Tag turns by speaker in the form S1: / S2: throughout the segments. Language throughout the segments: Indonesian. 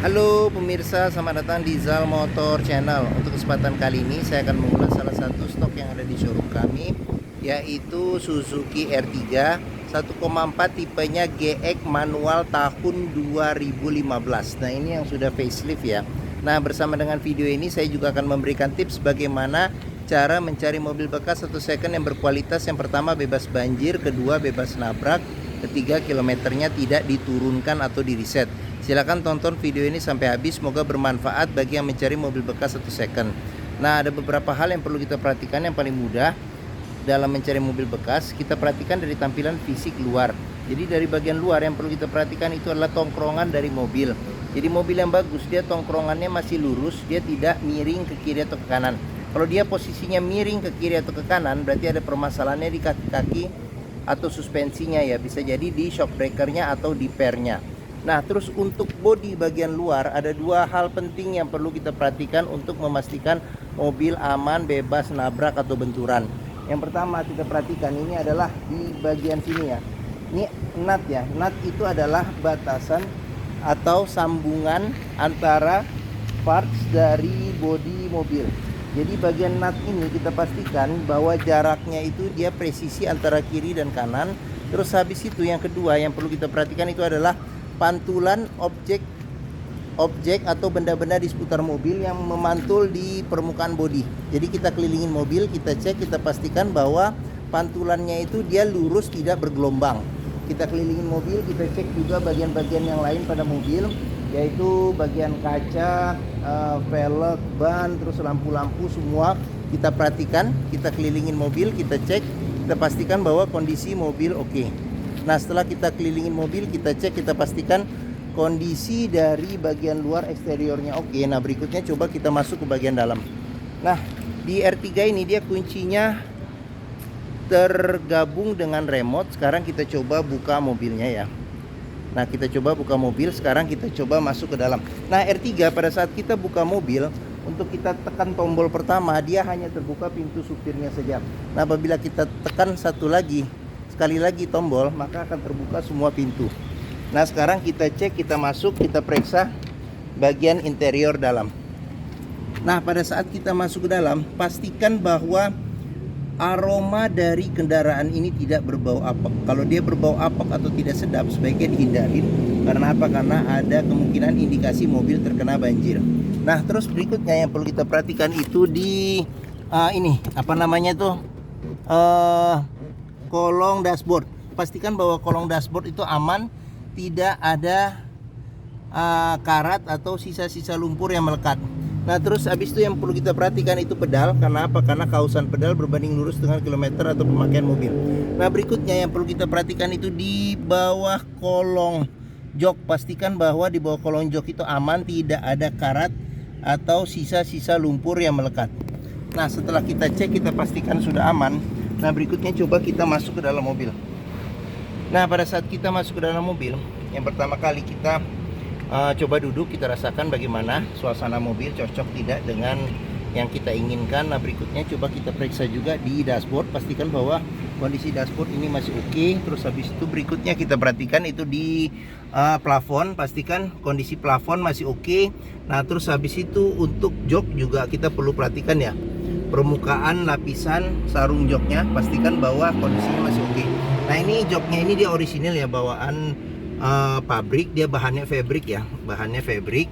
S1: Halo pemirsa, selamat datang di Zal Motor Channel. Untuk kesempatan kali ini saya akan mengulas salah satu stok yang ada di showroom kami, yaitu Suzuki R3 1,4 tipenya GX manual tahun 2015. Nah, ini yang sudah facelift ya. Nah, bersama dengan video ini saya juga akan memberikan tips bagaimana cara mencari mobil bekas atau second yang berkualitas. Yang pertama, bebas banjir, kedua bebas nabrak, ketiga kilometernya tidak diturunkan atau di reset. Silahkan tonton video ini sampai habis, semoga bermanfaat bagi yang mencari mobil bekas atau second. Nah, ada beberapa hal yang perlu kita perhatikan. Yang paling mudah dalam mencari mobil bekas, kita perhatikan dari tampilan fisik luar. Jadi dari bagian luar yang perlu kita perhatikan itu adalah tongkrongan dari mobil. Jadi mobil yang bagus, dia tongkrongannya masih lurus, dia tidak miring ke kiri atau ke kanan. Kalau dia posisinya miring ke kiri atau ke kanan, berarti ada permasalahannya di kaki-kaki atau suspensinya ya. Bisa jadi di shock breakernya atau di pernya. Nah, terus untuk bodi bagian luar ada dua hal penting yang perlu kita perhatikan untuk memastikan mobil aman, bebas nabrak atau benturan. Yang pertama kita perhatikan ini adalah di bagian sini ya. Ini nut ya. Nut itu adalah batasan atau sambungan antara parts dari bodi mobil. Jadi bagian nut ini kita pastikan bahwa jaraknya itu dia presisi antara kiri dan kanan. Terus habis itu yang kedua yang perlu kita perhatikan itu adalah pantulan objek atau benda-benda di seputar mobil yang memantul di permukaan bodi. Jadi kita kelilingin mobil, kita cek, kita pastikan bahwa pantulannya itu dia lurus, tidak bergelombang. Kita kelilingin mobil, kita cek juga bagian-bagian yang lain pada mobil, yaitu bagian kaca, velg, ban, terus lampu-lampu semua kita perhatikan. Kita kelilingin mobil, kita cek, kita pastikan bahwa kondisi mobil oke. Nah, setelah kita kelilingin mobil, kita cek, kita pastikan kondisi dari bagian luar eksteriornya oke. Nah, berikutnya coba kita masuk ke bagian dalam. Nah, di R3 ini dia kuncinya tergabung dengan remote. Sekarang kita coba buka mobilnya ya. Nah, kita coba buka mobil, sekarang kita coba masuk ke dalam. Nah, R3 pada saat kita buka mobil, untuk kita tekan tombol pertama, dia hanya terbuka pintu supirnya saja. Nah, apabila kita tekan sekali lagi tombol, maka akan terbuka semua pintu. Nah, sekarang kita cek, kita masuk, kita periksa bagian interior dalam. Nah, pada saat kita masuk ke dalam, pastikan bahwa aroma dari kendaraan ini tidak berbau apek. Kalau dia berbau apek atau tidak sedap, sebaiknya dihindarin. Karena apa? Karena ada kemungkinan indikasi mobil terkena banjir. Nah, terus berikutnya yang perlu kita perhatikan itu di ini apa namanya tuh, kolong dashboard. Pastikan bahwa kolong dashboard itu aman, tidak ada karat atau sisa-sisa lumpur yang melekat. Nah, terus habis itu yang perlu kita perhatikan itu pedal. Karena apa? Karena kausan pedal berbanding lurus dengan kilometer atau pemakaian mobil. Nah, berikutnya yang perlu kita perhatikan itu di bawah kolong jok. Pastikan bahwa di bawah kolong jok itu aman, tidak ada karat atau sisa-sisa lumpur yang melekat. Nah, setelah kita cek, kita pastikan sudah aman. Nah, berikutnya coba kita masuk ke dalam mobil. Nah, pada saat kita masuk ke dalam mobil, yang pertama kali kita coba duduk, kita rasakan bagaimana suasana mobil, cocok tidak dengan yang kita inginkan. Nah, berikutnya coba kita periksa juga di dashboard, pastikan bahwa kondisi dashboard ini masih oke. Terus habis itu berikutnya kita perhatikan itu di plafon, pastikan kondisi plafon masih oke. Nah, terus habis itu untuk jok juga kita perlu perhatikan ya, permukaan lapisan sarung joknya, pastikan bahwa kondisinya masih oke. Nah, ini joknya ini dia orisinil ya, bawaan pabrik, dia bahannya fabric ya, bahannya fabric.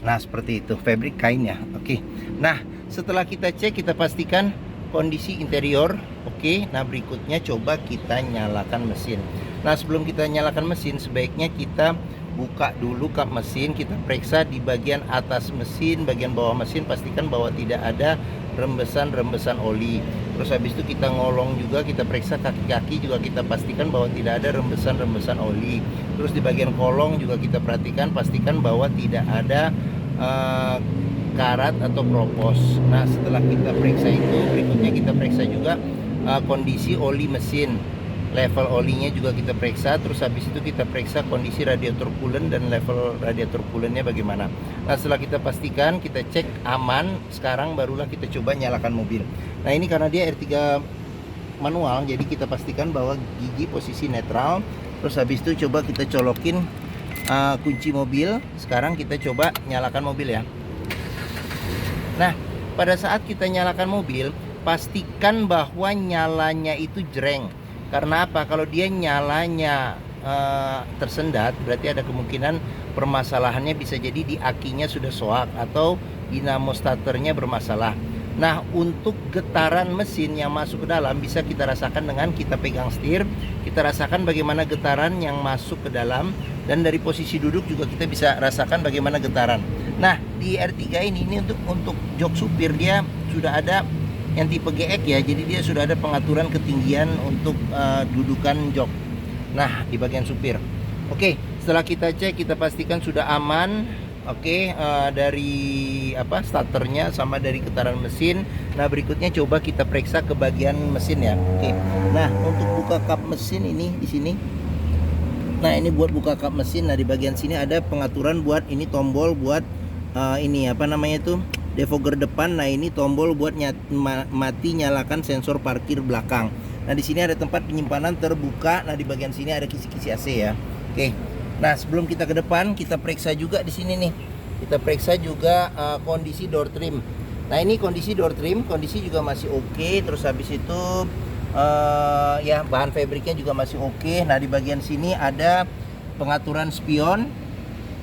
S1: Nah, seperti itu, fabric kain ya. Oke. Nah, setelah kita cek, kita pastikan kondisi interior oke. Nah, berikutnya coba kita nyalakan mesin. Nah, sebelum kita nyalakan mesin, sebaiknya kita buka dulu kap mesin, kita periksa di bagian atas mesin, bagian bawah mesin, pastikan bahwa tidak ada rembesan-rembesan oli. Terus habis itu kita ngolong juga, kita periksa kaki-kaki juga, kita pastikan bahwa tidak ada rembesan-rembesan oli. Terus di bagian kolong juga kita perhatikan, pastikan bahwa tidak ada karat atau kropos. Nah, setelah kita periksa itu, berikutnya kita periksa juga kondisi oli mesin, level olinya juga kita periksa. Terus habis itu kita periksa kondisi radiator coolant dan level radiator coolantnya bagaimana. Nah, setelah kita pastikan, kita cek aman, sekarang barulah kita coba nyalakan mobil. Nah, ini karena dia R3 manual, jadi kita pastikan bahwa gigi posisi netral. Terus habis itu coba kita colokin kunci mobil. Sekarang kita coba nyalakan mobil ya. Nah, pada saat kita nyalakan mobil, pastikan bahwa nyalanya itu jreng. Karena apa? Kalau dia nyalanya tersendat, berarti ada kemungkinan permasalahannya bisa jadi di akinya sudah soak atau dinamo starternya bermasalah. Nah, untuk getaran mesin yang masuk ke dalam bisa kita rasakan dengan kita pegang setir. Kita rasakan bagaimana getaran yang masuk ke dalam, dan dari posisi duduk juga kita bisa rasakan bagaimana getaran. Nah, di R3 ini untuk jok supir dia sudah ada yang tipe GX ya. Jadi dia sudah ada pengaturan ketinggian untuk dudukan jok. Nah, di bagian supir. Oke, setelah kita cek, kita pastikan sudah aman. Oke, dari starternya sama dari getaran mesin. Nah, berikutnya coba kita periksa ke bagian mesin ya. Oke. Nah, untuk buka kap mesin ini di sini. Nah, ini buat buka kap mesin. Nah, di bagian sini ada pengaturan buat ini tombol buat defogger depan. Nah, ini tombol buat mati nyalakan sensor parkir belakang. Nah, di sini ada tempat penyimpanan terbuka. Nah, di bagian sini ada kisi-kisi AC ya. Oke. Nah, sebelum kita ke depan, kita periksa juga di sini nih. Kita periksa juga kondisi door trim. Nah, ini kondisi door trim, kondisi juga masih oke. Terus habis itu ya bahan fabriknya juga masih oke. Nah, di bagian sini ada pengaturan spion.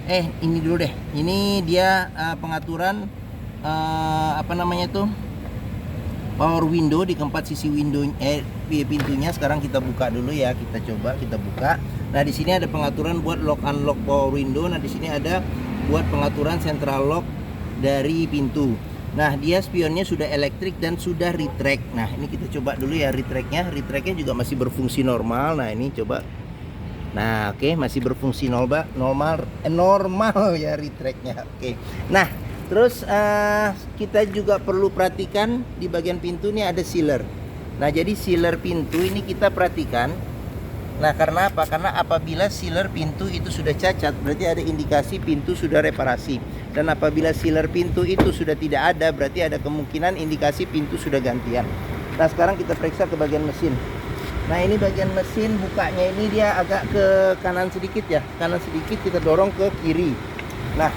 S1: Ini dulu deh. Ini dia pengaturan power window di keempat sisi pintunya. Sekarang kita buka dulu ya. Kita buka. Nah, di sini ada pengaturan buat lock unlock power window. Nah, di sini ada buat pengaturan central lock dari pintu. Nah, dia spionnya sudah elektrik dan sudah retract. Nah, ini kita coba dulu ya retractnya. Retractnya juga masih berfungsi normal. Nah, ini coba. Nah, oke, masih berfungsi normal ya retractnya. Oke. Nah, terus kita juga perlu perhatikan di bagian pintu ini ada sealer. Nah, jadi sealer pintu ini kita perhatikan. Nah, karena apa? Karena apabila sealer pintu itu sudah cacat, berarti ada indikasi pintu sudah reparasi. Dan apabila sealer pintu itu sudah tidak ada, berarti ada kemungkinan indikasi pintu sudah gantian. Nah, sekarang kita periksa ke bagian mesin. Nah, ini bagian mesin bukanya ini dia agak ke kanan sedikit ya. Kanan sedikit, kita dorong ke kiri. Nah,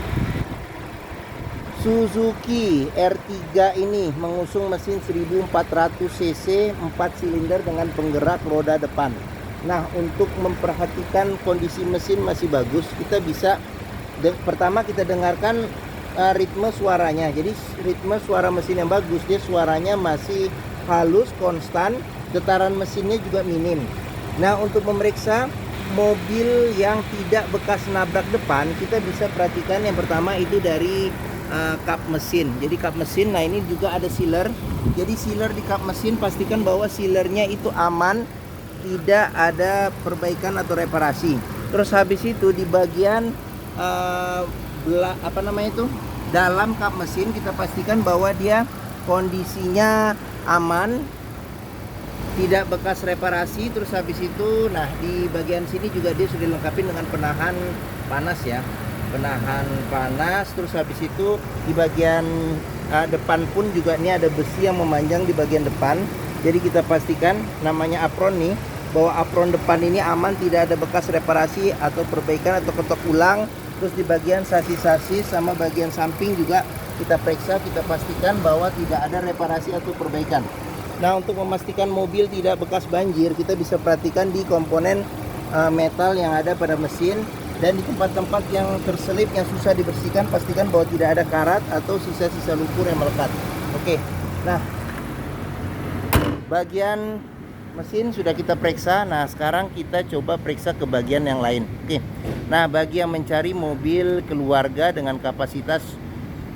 S1: Suzuki R3 ini mengusung mesin 1400 cc 4 silinder dengan penggerak roda depan. Nah, untuk memperhatikan kondisi mesin masih bagus, kita bisa pertama kita dengarkan ritme suaranya. Jadi ritme suara mesin yang bagus, dia suaranya masih halus, konstan, getaran mesinnya juga minim. Nah, untuk memeriksa mobil yang tidak bekas nabrak depan, kita bisa perhatikan yang pertama itu dari kap mesin. Jadi kap mesin, nah ini juga ada sealer. Jadi sealer di kap mesin, pastikan bahwa sealernya itu aman, tidak ada perbaikan atau reparasi. Terus habis itu di bagian dalam kap mesin, kita pastikan bahwa dia kondisinya aman, tidak bekas reparasi. Terus habis itu, nah di bagian sini juga dia sudah dilengkapi dengan penahan panas ya, penahan panas. Terus habis itu di bagian depan pun juga ini ada besi yang memanjang di bagian depan. Jadi kita pastikan namanya apron nih, bahwa apron depan ini aman, tidak ada bekas reparasi atau perbaikan atau ketok ulang. Terus di bagian sasis-sasis sama bagian samping juga kita periksa, kita pastikan bahwa tidak ada reparasi atau perbaikan. Nah, untuk memastikan mobil tidak bekas banjir, kita bisa perhatikan di komponen metal yang ada pada mesin, dan di tempat-tempat yang terselip yang susah dibersihkan, pastikan bahwa tidak ada karat atau sisa-sisa lumpur yang melekat. Oke. Nah, bagian mesin sudah kita periksa. Nah, sekarang kita coba periksa ke bagian yang lain. Oke. Nah, bagi yang mencari mobil keluarga dengan kapasitas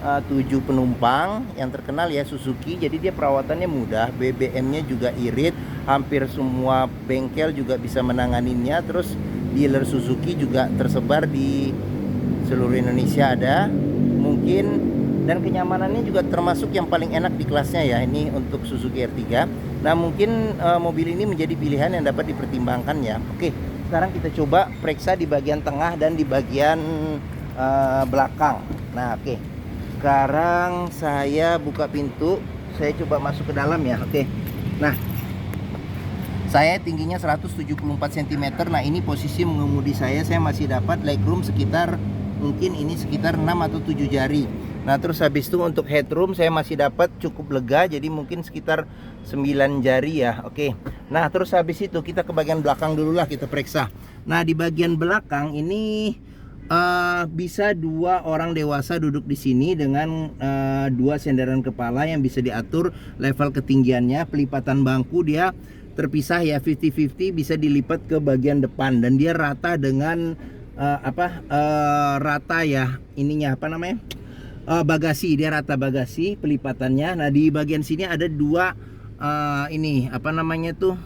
S1: 7 penumpang yang terkenal ya, Suzuki. Jadi dia perawatannya mudah, BBM-nya juga irit, hampir semua bengkel juga bisa menanganinya. Terus dealer Suzuki juga tersebar di seluruh Indonesia ada. Mungkin dan kenyamanannya juga termasuk yang paling enak di kelasnya ya, ini untuk Suzuki R3. Nah, mungkin mobil ini menjadi pilihan yang dapat dipertimbangkan ya. Oke, sekarang kita coba periksa di bagian tengah dan di bagian belakang. Nah, oke. Sekarang saya buka pintu, saya coba masuk ke dalam ya. Oke. Nah, Saya tingginya 174 cm. Nah, ini posisi mengemudi saya masih dapat legroom sekitar, mungkin ini sekitar 6 atau 7 jari. Nah, terus habis itu untuk headroom saya masih dapat cukup lega, jadi mungkin sekitar 9 jari ya. Oke. Nah, terus habis itu kita ke bagian belakang dulu lah, kita periksa. Nah, di bagian belakang ini bisa 2 orang dewasa duduk di sini dengan 2 senderan kepala yang bisa diatur level ketinggiannya. Pelipatan bangku dia terpisah ya, 50-50, bisa dilipat ke bagian depan dan dia rata dengan rata ya ininya, apa namanya, bagasi. Dia rata bagasi pelipatannya. Nah, di bagian sini ada 2 ini apa namanya tuh,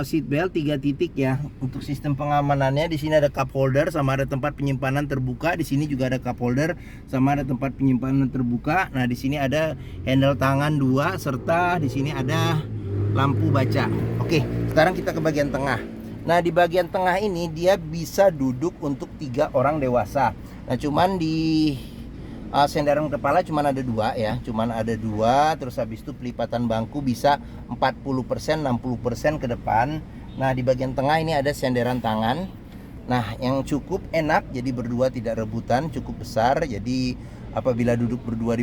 S1: seat belt 3 titik ya. Untuk sistem pengamanannya di sini ada cup holder sama ada tempat penyimpanan terbuka. Di sini juga ada cup holder sama ada tempat penyimpanan terbuka. Nah, di sini ada handle tangan 2 serta di sini ada lampu baca. Oke, sekarang kita ke bagian tengah. Nah, di bagian tengah ini dia bisa duduk untuk 3 orang dewasa. Nah, cuman di senderan kepala cuman ada 2 ya, cuman ada 2. Terus habis itu pelipatan bangku bisa 40%, 60% ke depan. Nah, di bagian tengah ini ada senderan tangan. Nah, yang cukup enak, jadi berdua tidak rebutan, cukup besar. Jadi apabila duduk berdua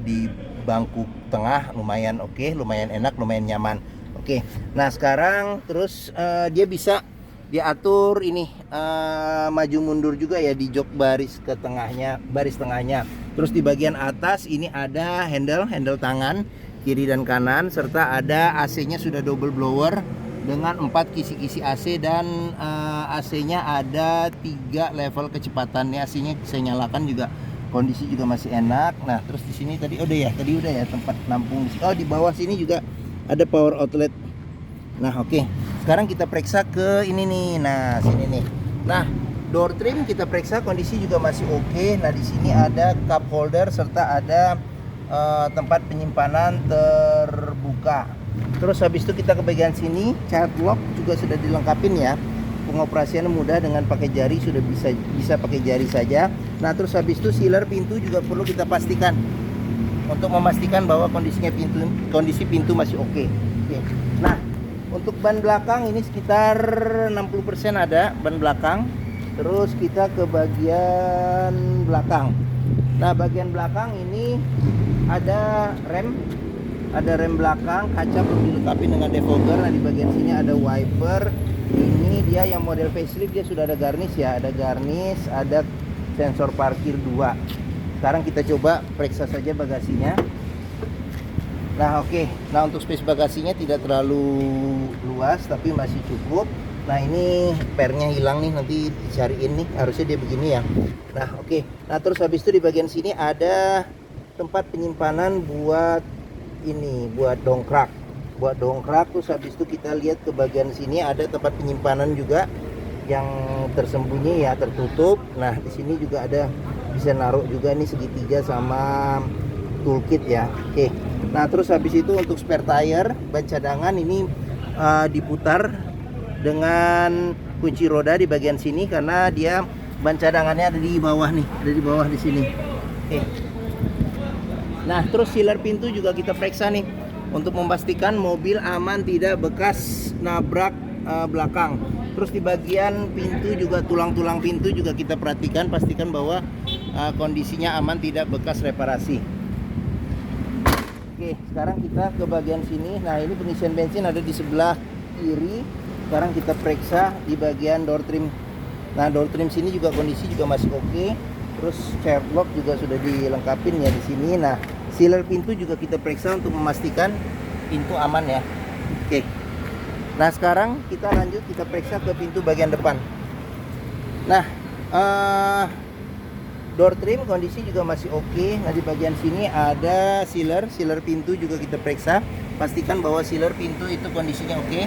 S1: di bangku tengah lumayan oke, lumayan enak, lumayan nyaman. Oke. Nah, sekarang terus dia bisa diatur ini maju mundur juga ya di jok baris ke tengahnya, baris tengahnya. Terus di bagian atas ini ada handle tangan kiri dan kanan serta ada AC-nya sudah double blower dengan 4 kisi-kisi AC dan AC-nya ada 3 level kecepatannya. AC-nya saya nyalakan juga, kondisi juga masih enak. Nah, terus di sini tadi udah ya tempat nampung. Oh, di bawah sini juga ada power outlet. Nah, oke. Sekarang kita periksa ke ini nih. Nah, sini nih. Nah, door trim kita periksa, kondisi juga masih oke. Nah, di sini ada cup holder serta ada tempat penyimpanan terbuka. Terus habis itu kita ke bagian sini, child lock juga sudah dilengkapin ya. Pengoperasiannya mudah dengan pakai jari, sudah bisa pakai jari saja. Nah, terus habis itu sealer pintu juga perlu kita pastikan untuk memastikan bahwa kondisi pintu masih oke. Nah, untuk ban belakang ini sekitar 60% ada ban belakang. Terus kita ke bagian belakang. Nah, bagian belakang ini ada rem belakang, kaca belum dilengkapi dengan defogger. Nah, di bagian sini ada wiper. Ini dia yang model facelift, dia sudah ada garnish ya, ada sensor parkir 2. Sekarang kita coba periksa saja bagasinya. Nah, oke. Nah, untuk space bagasinya tidak terlalu luas tapi masih cukup. Nah, ini pernya hilang nih, nanti dicariin nih, harusnya dia begini ya. Nah, oke. Nah, terus habis itu di bagian sini ada tempat penyimpanan buat dongkrak. Terus habis itu kita lihat ke bagian sini ada tempat penyimpanan juga yang tersembunyi ya, tertutup. Nah, di sini juga ada, bisa naruh juga nih segitiga sama toolkit ya. Oke. Nah, terus habis itu untuk spare tire ban cadangan ini diputar dengan kunci roda di bagian sini karena dia ban cadangannya ada di bawah nih, di sini. Oke. Nah, terus sealer pintu juga kita periksa nih untuk memastikan mobil aman tidak bekas nabrak belakang. Terus di bagian pintu juga, tulang-tulang pintu juga kita perhatikan, pastikan bahwa kondisinya aman, tidak bekas reparasi. Oke, sekarang kita ke bagian sini. Nah, ini pengisian bensin ada di sebelah kiri. Sekarang kita periksa di bagian door trim. Nah, door trim sini juga kondisi juga masih oke. Terus child lock juga sudah dilengkapin ya di sini. Nah, sealer pintu juga kita periksa untuk memastikan pintu aman ya. Oke. Nah, sekarang kita lanjut, kita periksa ke pintu bagian depan. Nah, door trim kondisi juga masih oke. Nah, di bagian sini ada sealer pintu juga kita periksa, pastikan bahwa sealer pintu itu kondisinya oke.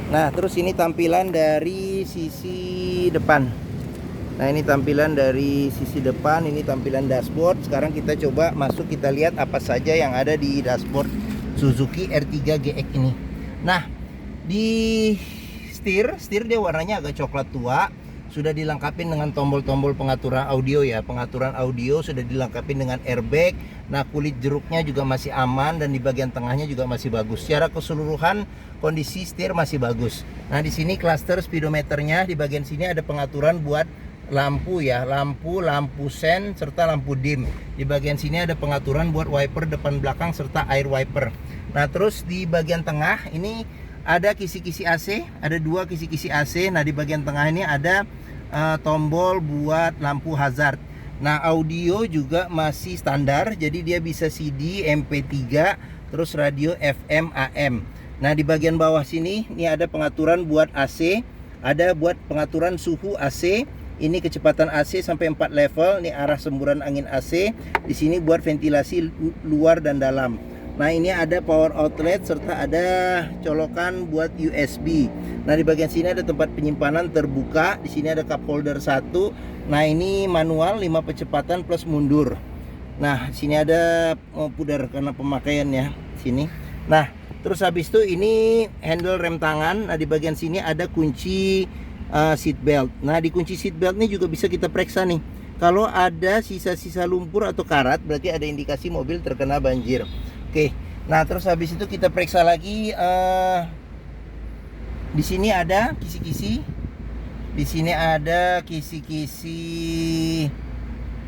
S1: Nah, terus ini tampilan dari sisi depan. Nah, ini tampilan dari sisi depan, ini tampilan dashboard. Sekarang kita coba masuk, kita lihat apa saja yang ada di dashboard Suzuki R3 GX ini. Nah, di setir dia warnanya agak coklat tua. sudah dilengkapi dengan tombol-tombol pengaturan audio ya. Pengaturan audio sudah dilengkapi dengan airbag. Nah, kulit jeruknya juga masih aman dan di bagian tengahnya juga masih bagus. Secara keseluruhan kondisi setir masih bagus. Nah, di sini cluster speedometernya, di bagian sini ada pengaturan buat lampu ya, lampu sen serta lampu dim. Di bagian sini ada pengaturan buat wiper depan belakang serta air wiper. Nah, terus di bagian tengah ini ada kisi-kisi AC, ada 2 kisi-kisi AC. Nah, di bagian tengah ini ada tombol buat lampu hazard. Nah, audio juga masih standar, jadi dia bisa CD, MP3, terus radio FM, AM. Nah, di bagian bawah sini ini ada pengaturan buat AC, ada buat pengaturan suhu AC. Ini kecepatan AC sampai 4 level, ini arah semburan angin AC. Di sini buat ventilasi luar dan dalam. Nah, ini ada power outlet serta ada colokan buat USB. Nah, di bagian sini ada tempat penyimpanan terbuka. Di sini ada cup holder 1. Nah, ini manual 5 percepatan plus mundur. Nah, sini ada pudar karena pemakaian ya, sini. Nah, terus habis itu ini handle rem tangan. Nah, di bagian sini ada kunci seat belt. Nah, di kunci seat belt ini juga bisa kita periksa nih. Kalau ada sisa-sisa lumpur atau karat, berarti ada indikasi mobil terkena banjir. Oke, nah terus habis itu kita periksa lagi. Di sini ada kisi-kisi, di sini ada kisi-kisi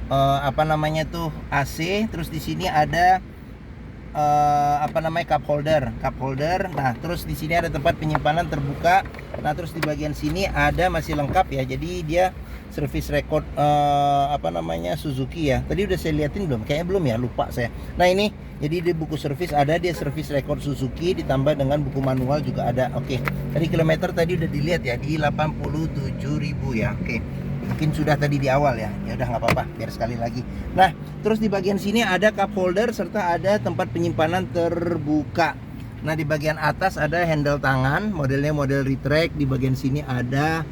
S1: apa namanya tuh AC. Terus di sini ada apa namanya cup holder. Nah, terus di sini ada tempat penyimpanan terbuka. Nah, terus di bagian sini ada masih lengkap ya. Jadi dia service record apa namanya Suzuki ya. Tadi udah saya liatin belum? Kayaknya belum ya, lupa saya. Nah, ini jadi di buku service ada, dia service record Suzuki ditambah dengan buku manual juga ada. Oke. Tadi kilometer tadi udah dilihat ya di 87.000 ya. Oke. Mungkin sudah tadi di awal ya. Ya udah nggak apa-apa, biar sekali lagi. Nah, terus di bagian sini ada cup holder serta ada tempat penyimpanan terbuka. Nah, di bagian atas ada handle tangan, modelnya model retract. Di bagian sini ada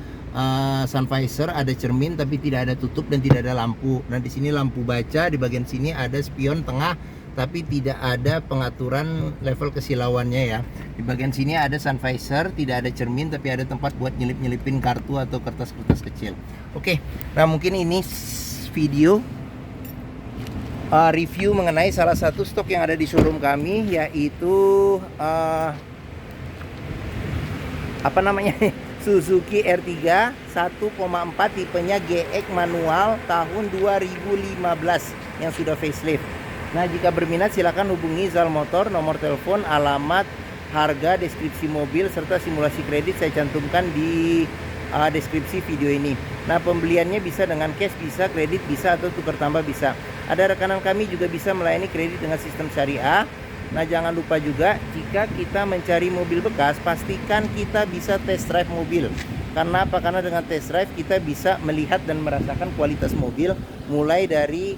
S1: sun visor, ada cermin tapi tidak ada tutup dan tidak ada lampu. Nah, di sini lampu baca, di bagian sini ada spion tengah tapi tidak ada pengaturan level kesilauannya ya. Di bagian sini ada sun visor, tidak ada cermin tapi ada tempat buat nyelip-nyelipin kartu atau kertas-kertas kecil. Oke, nah mungkin ini video review mengenai salah satu stok yang ada di showroom kami, yaitu apa namanya Suzuki R3 1,4 tipenya GX manual tahun 2015 yang sudah facelift. Nah, jika berminat silakan hubungi Zal Motor. Nomor telepon, alamat, harga, deskripsi mobil serta simulasi kredit saya cantumkan di deskripsi video ini. Nah, pembeliannya bisa dengan cash, bisa kredit, bisa atau tukar tambah bisa. Ada rekanan kami juga bisa melayani kredit dengan sistem syariah. Nah, jangan lupa juga jika kita mencari mobil bekas, pastikan kita bisa test drive mobil. Karena apa? Karena dengan test drive kita bisa melihat dan merasakan kualitas mobil, mulai dari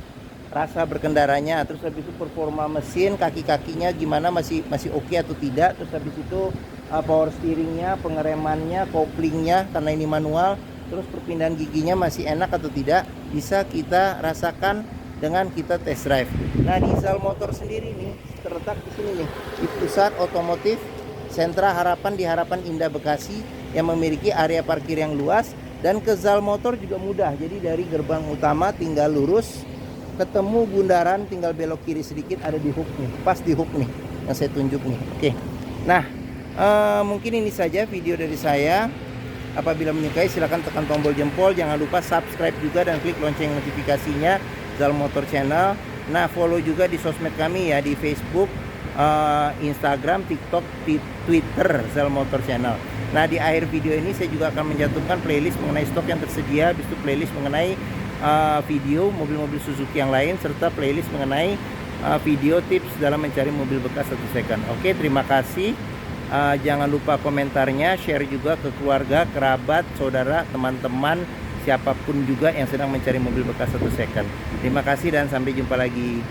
S1: rasa berkendaranya, terus habis itu performa mesin, kaki-kakinya gimana, masih oke atau tidak. Terus habis itu power steeringnya, pengeremannya, koplingnya karena ini manual, terus perpindahan giginya masih enak atau tidak, bisa kita rasakan dengan kita test drive. Nah, di Zal Motor sendiri nih terletak di sini nih, di pusat otomotif Sentra Harapan di Harapan Indah Bekasi yang memiliki area parkir yang luas, dan ke Zal Motor juga mudah. Jadi dari gerbang utama tinggal lurus, ketemu bundaran tinggal belok kiri sedikit, ada di hook nih, pas di hook nih yang saya tunjuk nih. Oke. Nah, mungkin ini saja video dari saya. Apabila menyukai silahkan tekan tombol jempol, jangan lupa subscribe juga dan klik lonceng notifikasinya Zal Motor Channel. Nah, follow juga di sosmed kami ya, di Facebook, Instagram, TikTok, Twitter Zal Motor Channel. Nah, di akhir video ini saya juga akan mencantumkan playlist mengenai stok yang tersedia, habis itu playlist mengenai video mobil-mobil Suzuki yang lain, serta playlist mengenai video tips dalam mencari mobil bekas 1 second. Oke, terima kasih. Jangan lupa komentarnya, share juga ke keluarga, kerabat, saudara, teman-teman, siapapun juga yang sedang mencari mobil bekas 1 second. Terima kasih dan sampai jumpa lagi.